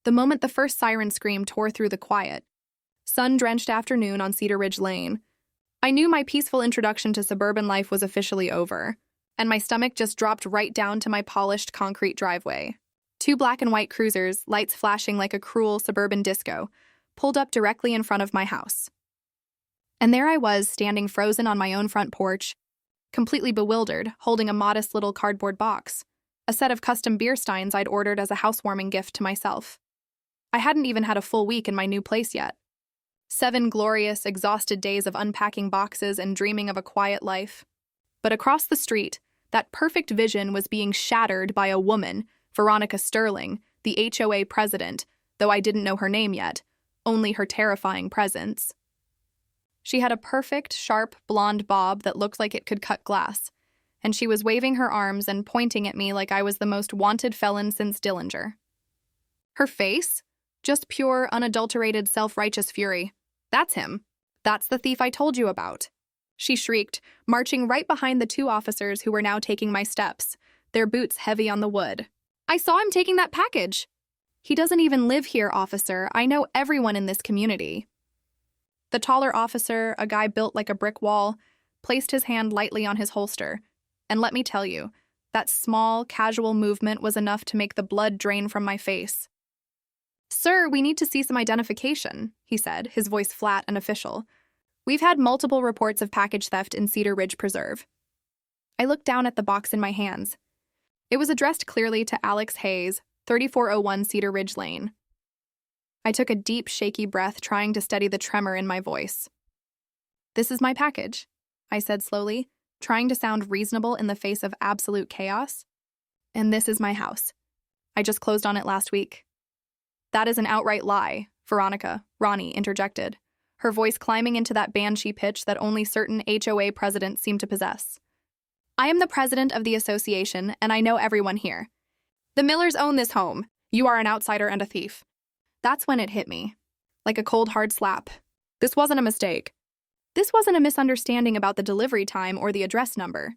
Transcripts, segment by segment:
The moment the first siren scream tore through the quiet, sun-drenched afternoon on Cedar Ridge Lane, I knew my peaceful introduction to suburban life was officially over, and my stomach just dropped right down to my polished concrete driveway. Two black and white cruisers, lights flashing like a cruel suburban disco, pulled up directly in front of my house. And there I was, standing frozen on my own front porch, completely bewildered, holding a modest little cardboard box, a set of custom beer steins I'd ordered as a housewarming gift to myself. I hadn't even had a full week in my new place yet. 7 glorious, exhausted days of unpacking boxes and dreaming of a quiet life. But across the street, that perfect vision was being shattered by a woman, Veronica Sterling, the HOA president, though I didn't know her name yet, only her terrifying presence. She had a perfect, sharp, blonde bob that looked like it could cut glass, and she was waving her arms and pointing at me like I was the most wanted felon since Dillinger. Her face? Just pure, unadulterated, self-righteous fury. That's him. That's the thief I told you about. She shrieked, marching right behind the 2 officers who were now taking my steps, their boots heavy on the wood. I saw him taking that package. He doesn't even live here, officer. I know everyone in this community. The taller officer, a guy built like a brick wall, placed his hand lightly on his holster. And let me tell you, that small, casual movement was enough to make the blood drain from my face. Sir, we need to see some identification, he said, his voice flat and official. We've had multiple reports of package theft in Cedar Ridge Preserve. I looked down at the box in my hands. It was addressed clearly to Alex Hayes, 3401 Cedar Ridge Lane. I took a deep, shaky breath, trying to steady the tremor in my voice. This is my package, I said slowly, trying to sound reasonable in the face of absolute chaos. And this is my house. I just closed on it last week. That is an outright lie, Ronnie interjected, her voice climbing into that banshee pitch that only certain HOA presidents seem to possess. I am the president of the association, and I know everyone here. The Millers own this home. You are an outsider and a thief. That's when it hit me, like a cold, hard slap. This wasn't a mistake. This wasn't a misunderstanding about the delivery time or the address number.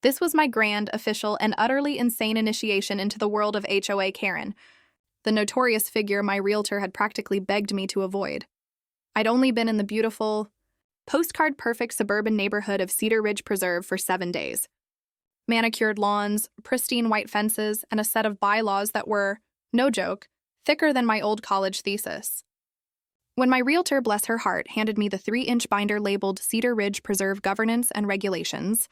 This was my grand, official, and utterly insane initiation into the world of HOA Karen, the notorious figure my realtor had practically begged me to avoid. I'd only been in the beautiful, postcard-perfect suburban neighborhood of Cedar Ridge Preserve for 7 days. Manicured lawns, pristine white fences, and a set of bylaws that were, no joke, thicker than my old college thesis. When my realtor, bless her heart, handed me the 3-inch binder labeled Cedar Ridge Preserve Governance and Regulations,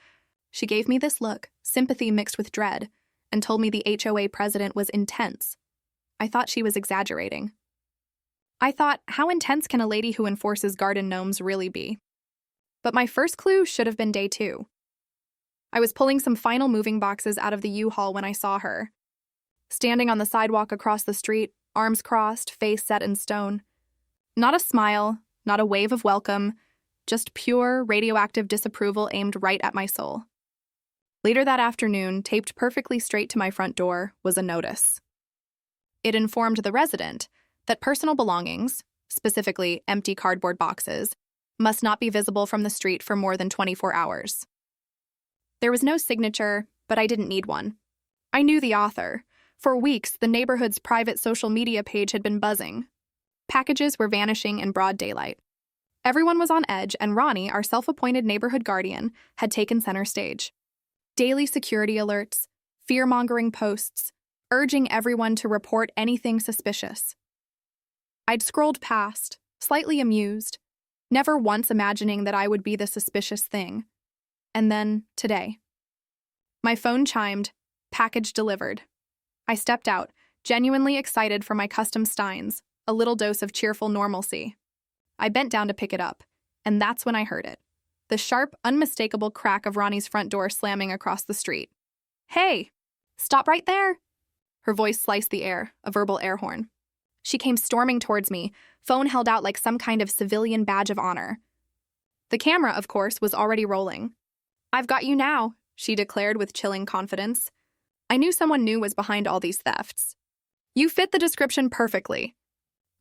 she gave me this look, sympathy mixed with dread, and told me the HOA president was intense. I thought she was exaggerating. I thought, how intense can a lady who enforces garden gnomes really be? But my first clue should have been day 2. I was pulling some final moving boxes out of the U-Haul when I saw her. Standing on the sidewalk across the street, arms crossed, face set in stone. Not a smile, not a wave of welcome, just pure, radioactive disapproval aimed right at my soul. Later that afternoon, taped perfectly straight to my front door, was a notice. It informed the resident that personal belongings, specifically empty cardboard boxes, must not be visible from the street for more than 24 hours. There was no signature, but I didn't need one. I knew the author. For weeks, the neighborhood's private social media page had been buzzing. Packages were vanishing in broad daylight. Everyone was on edge, and Ronnie, our self-appointed neighborhood guardian, had taken center stage. Daily security alerts, fear-mongering posts, urging everyone to report anything suspicious. I'd scrolled past, slightly amused, never once imagining that I would be the suspicious thing. And then, today. My phone chimed, package delivered. I stepped out, genuinely excited for my custom steins, a little dose of cheerful normalcy. I bent down to pick it up, and that's when I heard it. The sharp, unmistakable crack of Ronnie's front door slamming across the street. Hey! Stop right there! Her voice sliced the air, a verbal air horn. She came storming towards me, phone held out like some kind of civilian badge of honor. The camera, of course, was already rolling. I've got you now, she declared with chilling confidence. I knew someone new was behind all these thefts. You fit the description perfectly.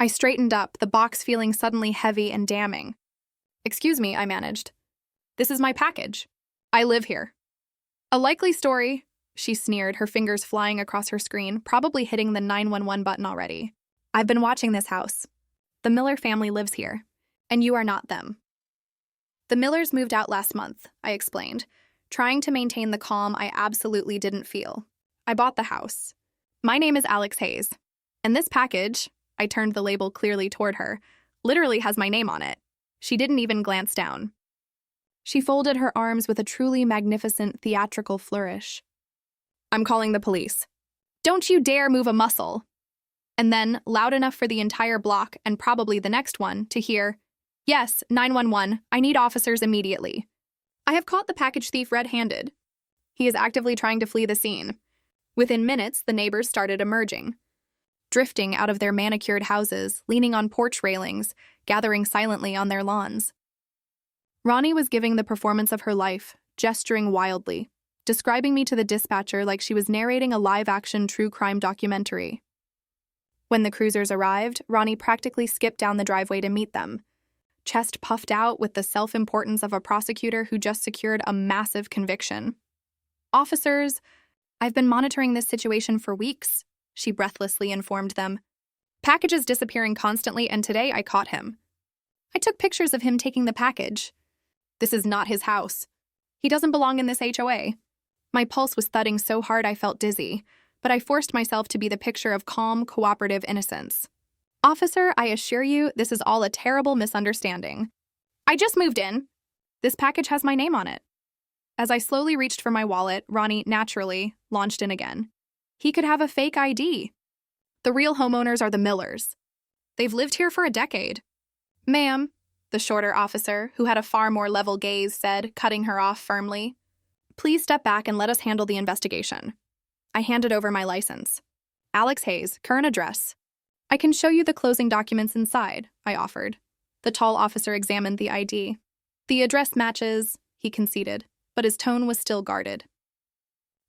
I straightened up, the box feeling suddenly heavy and damning. Excuse me, I managed. This is my package. I live here. A likely story, she sneered, her fingers flying across her screen, probably hitting the 911 button already. I've been watching this house. The Miller family lives here, and you are not them. The Millers moved out last month, I explained, trying to maintain the calm I absolutely didn't feel. I bought the house. My name is Alex Hayes, and this package, I turned the label clearly toward her, literally has my name on it. She didn't even glance down. She folded her arms with a truly magnificent theatrical flourish. I'm calling the police. Don't you dare move a muscle. And then, loud enough for the entire block and probably the next one to hear, yes, 911, I need officers immediately. I have caught the package thief red-handed. He is actively trying to flee the scene. Within minutes, the neighbors started emerging, drifting out of their manicured houses, leaning on porch railings, gathering silently on their lawns. Ronnie was giving the performance of her life, gesturing wildly, describing me to the dispatcher like she was narrating a live-action true crime documentary. When the cruisers arrived, Ronnie practically skipped down the driveway to meet them, chest puffed out with the self-importance of a prosecutor who just secured a massive conviction. Officers, I've been monitoring this situation for weeks, she breathlessly informed them. Packages disappearing constantly, and today I caught him. I took pictures of him taking the package. This is not his house. He doesn't belong in this HOA. My pulse was thudding so hard I felt dizzy, but I forced myself to be the picture of calm, cooperative innocence. Officer, I assure you, this is all a terrible misunderstanding. I just moved in. This package has my name on it. As I slowly reached for my wallet, Ronnie, naturally, launched in again. He could have a fake ID. The real homeowners are the Millers. They've lived here for a decade. Ma'am, the shorter officer, who had a far more level gaze, said, cutting her off firmly. Please step back and let us handle the investigation. I handed over my license. Alex Hayes, current address. I can show you the closing documents inside, I offered. The tall officer examined the ID. The address matches, he conceded, but his tone was still guarded.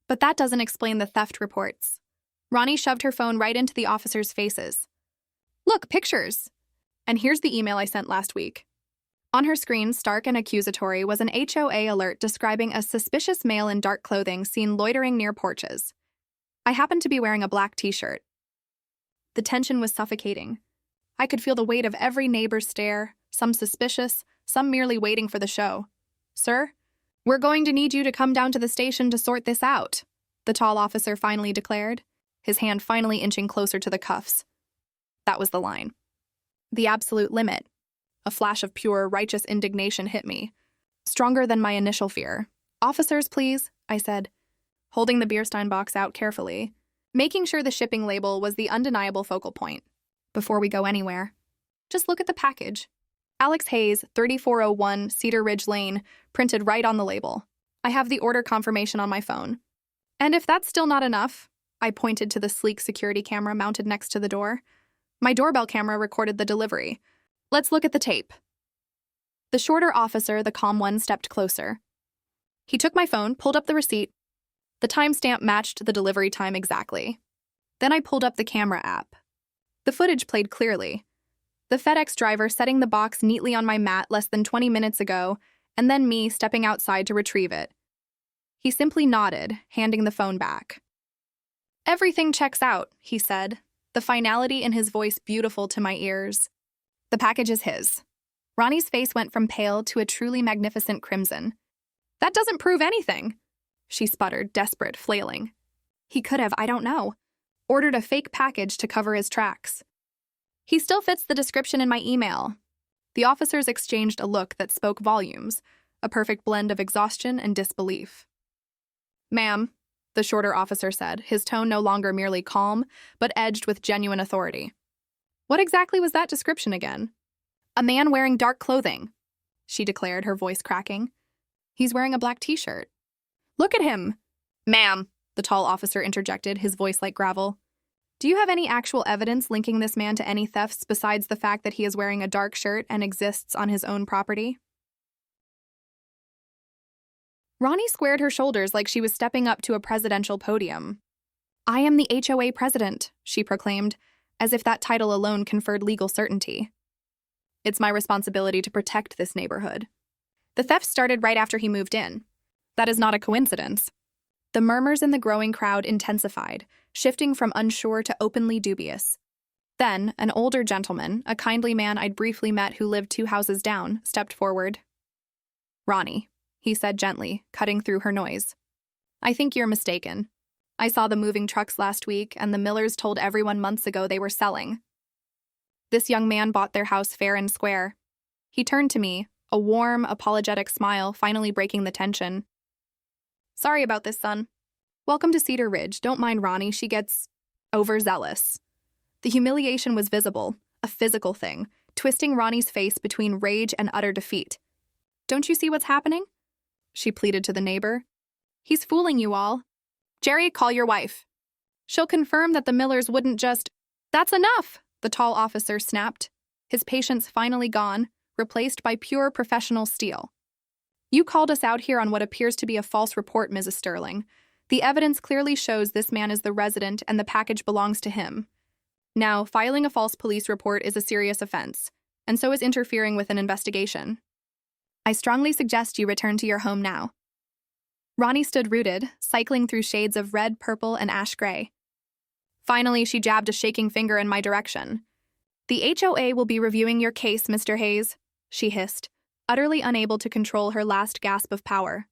But that doesn't explain the theft reports. Ronnie shoved her phone right into the officers' faces. Look, pictures! And here's the email I sent last week. On her screen, stark and accusatory, was an HOA alert describing a suspicious male in dark clothing seen loitering near porches. I happened to be wearing a black t-shirt. The tension was suffocating. I could feel the weight of every neighbor's stare, some suspicious, some merely waiting for the show. Sir, we're going to need you to come down to the station to sort this out, the tall officer finally declared, his hand finally inching closer to the cuffs. That was the line. The absolute limit. A flash of pure, righteous indignation hit me, stronger than my initial fear. Officers, please, I said, holding the Beerstein box out carefully, making sure the shipping label was the undeniable focal point. Before we go anywhere, just look at the package. Alex Hayes, 3401 Cedar Ridge Lane, printed right on the label. I have the order confirmation on my phone. And if that's still not enough, I pointed to the sleek security camera mounted next to the door. My doorbell camera recorded the delivery. Let's look at the tape. The shorter officer, the calm one, stepped closer. He took my phone, pulled up the receipt. The timestamp matched the delivery time exactly. Then I pulled up the camera app. The footage played clearly. The FedEx driver setting the box neatly on my mat less than 20 minutes ago, and then me stepping outside to retrieve it. He simply nodded, handing the phone back. Everything checks out, he said, the finality in his voice beautiful to my ears. The package is his. Ronnie's face went from pale to a truly magnificent crimson. That doesn't prove anything, she sputtered, desperate, flailing. He could have, I don't know, ordered a fake package to cover his tracks. He still fits the description in my email. The officers exchanged a look that spoke volumes, a perfect blend of exhaustion and disbelief. Ma'am, the shorter officer said, his tone no longer merely calm, but edged with genuine authority. What exactly was that description again? A man wearing dark clothing, she declared, her voice cracking. He's wearing a black t-shirt. Look at him! Ma'am, the tall officer interjected, his voice like gravel. Do you have any actual evidence linking this man to any thefts besides the fact that he is wearing a dark shirt and exists on his own property? Ronnie squared her shoulders like she was stepping up to a presidential podium. I am the HOA president, she proclaimed, as if that title alone conferred legal certainty. It's my responsibility to protect this neighborhood. The theft started right after he moved in. That is not a coincidence. The murmurs in the growing crowd intensified, shifting from unsure to openly dubious. Then, an older gentleman, a kindly man I'd briefly met who lived 2 houses down, stepped forward. "Ronnie," he said gently, cutting through her noise. "I think you're mistaken. I saw the moving trucks last week, and the Millers told everyone months ago they were selling. This young man bought their house fair and square." He turned to me, a warm, apologetic smile finally breaking the tension. "Sorry about this, son. Welcome to Cedar Ridge. Don't mind Ronnie, she gets overzealous." The humiliation was visible, a physical thing, twisting Ronnie's face between rage and utter defeat. "Don't you see what's happening?" she pleaded to the neighbor. "He's fooling you all. Jerry, call your wife. She'll confirm that the Millers wouldn't just—" "That's enough!" the tall officer snapped, his patience finally gone, replaced by pure professional steel. "You called us out here on what appears to be a false report, Mrs. Sterling. The evidence clearly shows this man is the resident and the package belongs to him. Now, filing a false police report is a serious offense, and so is interfering with an investigation. I strongly suggest you return to your home now." Ronnie stood rooted, cycling through shades of red, purple, and ash gray. Finally, she jabbed a shaking finger in my direction. "The HOA will be reviewing your case, Mr. Hayes," she hissed, utterly unable to control her last gasp of power.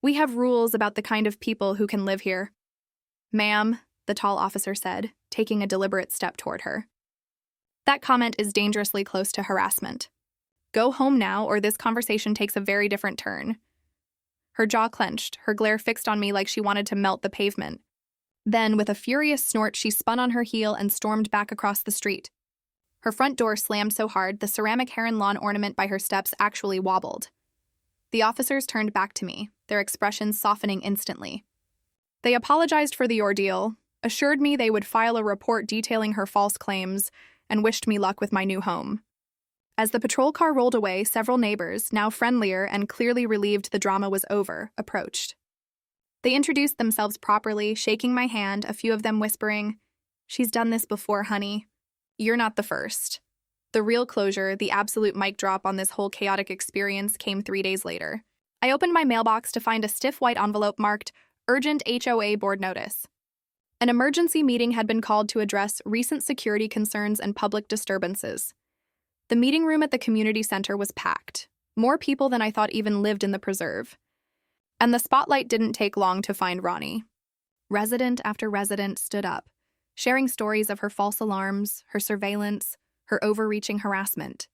"We have rules about the kind of people who can live here." "Ma'am," the tall officer said, taking a deliberate step toward her. "That comment is dangerously close to harassment. Go home now, or this conversation takes a very different turn." Her jaw clenched, her glare fixed on me like she wanted to melt the pavement. Then, with a furious snort, she spun on her heel and stormed back across the street. Her front door slammed so hard, the ceramic heron lawn ornament by her steps actually wobbled. The officers turned back to me, their expressions softening instantly. They apologized for the ordeal, assured me they would file a report detailing her false claims, and wished me luck with my new home. As the patrol car rolled away, several neighbors, now friendlier and clearly relieved the drama was over, approached. They introduced themselves properly, shaking my hand, a few of them whispering, "She's done this before, honey. You're not the first." The real closure, the absolute mic drop on this whole chaotic experience came 3 days later. I opened my mailbox to find a stiff white envelope marked Urgent HOA Board Notice. An emergency meeting had been called to address recent security concerns and public disturbances. The meeting room at the community center was packed, more people than I thought even lived in the preserve. And the spotlight didn't take long to find Ronnie. Resident after resident stood up, sharing stories of her false alarms, her surveillance, her overreaching harassment.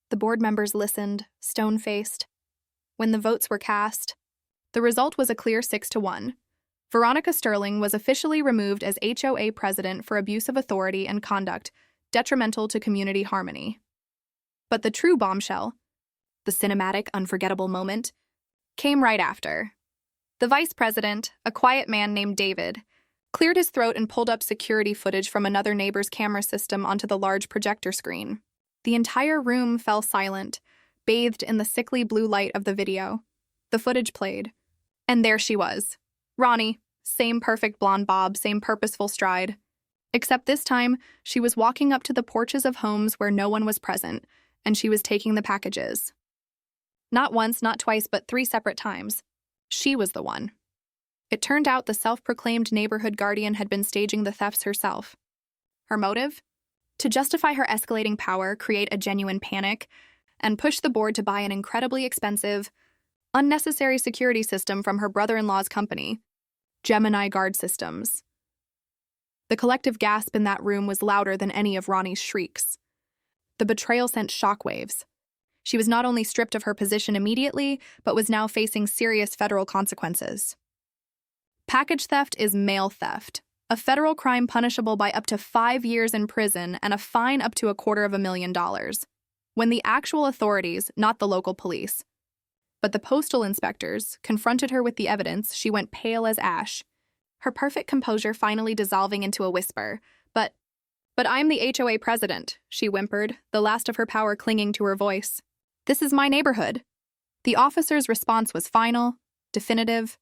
The board members listened, stone-faced. When the votes were cast, the result was a clear 6-1. Veronica Sterling was officially removed as HOA president for abuse of authority and conduct detrimental to community harmony. But the true bombshell, the cinematic, unforgettable moment, came right after. The vice president, a quiet man named David, cleared his throat and pulled up security footage from another neighbor's camera system onto the large projector screen. The entire room fell silent, bathed in the sickly blue light of the video. The footage played. And there she was. Ronnie, same perfect blonde bob, same purposeful stride. Except this time, she was walking up to the porches of homes where no one was present, and she was taking the packages. Not once, not twice, but 3 separate times. She was the one. It turned out the self-proclaimed neighborhood guardian had been staging the thefts herself. Her motive? To justify her escalating power, create a genuine panic, and push the board to buy an incredibly expensive, unnecessary security system from her brother-in-law's company, Gemini Guard Systems. The collective gasp in that room was louder than any of Ronnie's shrieks. The betrayal sent shockwaves. She was not only stripped of her position immediately, but was now facing serious federal consequences. Package theft is mail theft, a federal crime punishable by up to 5 years in prison and a fine up to $250,000. When the actual authorities, not the local police, but the postal inspectors, confronted her with the evidence, she went pale as ash, her perfect composure finally dissolving into a whisper. But I'm the HOA president, she whimpered, the last of her power clinging to her voice. This is my neighborhood. The officer's response was final, definitive,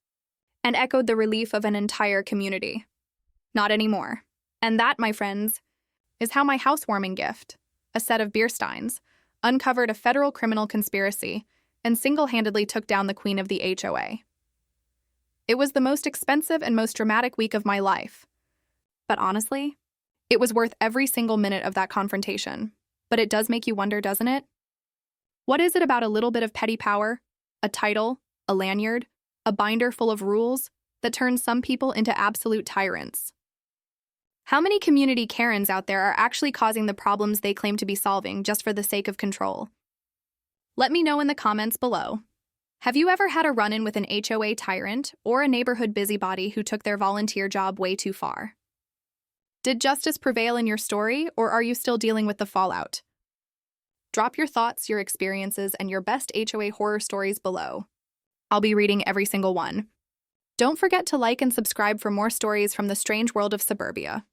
and echoed the relief of an entire community. Not anymore. And that, my friends, is how my housewarming gift, a set of beer steins, uncovered a federal criminal conspiracy and single-handedly took down the queen of the HOA. It was the most expensive and most dramatic week of my life. But honestly, It was worth every single minute of that confrontation. But it does make you wonder, doesn't it? What is it about a little bit of petty power, a title, a lanyard, a binder full of rules, that turns some people into absolute tyrants? How many community Karens out there are actually causing the problems they claim to be solving just for the sake of control? Let me know in the comments below. Have you ever had a run-in with an HOA tyrant or a neighborhood busybody who took their volunteer job way too far? Did justice prevail in your story, or are you still dealing with the fallout? Drop your thoughts, your experiences, and your best HOA horror stories below. I'll be reading every single one. Don't forget to like and subscribe for more stories from the strange world of suburbia.